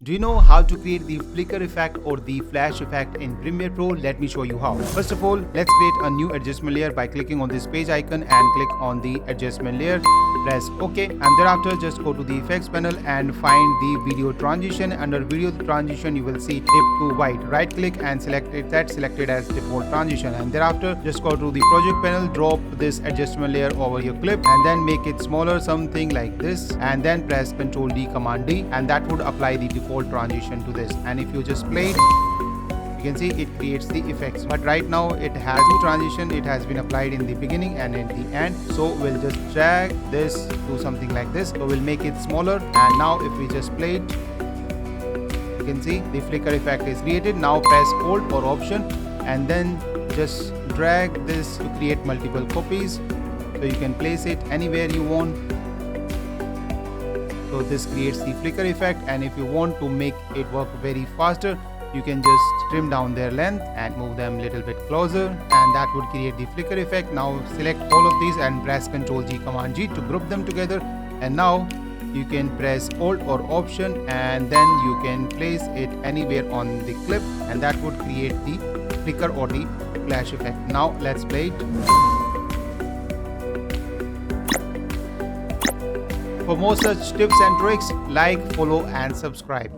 Do you know how to create the flicker effect or the flash effect in Premiere Pro? Let me show you how. First of all, let's create a new adjustment layer by clicking on this page icon and click on the adjustment layer. Press OK, and thereafter just go to the effects panel and find the video transition. Under video transition, you will see dip to white. Right click and select it, that's selected as default transition, and thereafter just go to the project panel, drop this adjustment layer over your clip and then make it smaller, something like this, and then press Ctrl D Command D, and that would apply the default transition to this. And if you just play it, you can see it creates the effects, but right now it has two transition. It has been applied in the beginning and in the end, so we'll just drag this to something like this. So we'll make it smaller, and now if we just play it, you can see the flicker effect is created. Now press Alt or Option and then just drag this to create multiple copies, so you can place it anywhere you want. So this creates the flicker effect, and if you want to make it work very faster, you can just trim down their length and move them a little bit closer, and that would create the flicker effect. Now select all of these and press Ctrl G Command G to group them together, and now you can press Alt or Option and then you can place it anywhere on the clip, and that would create the flicker or the flash effect. Now let's play it. For more such tips and tricks, like, follow and subscribe.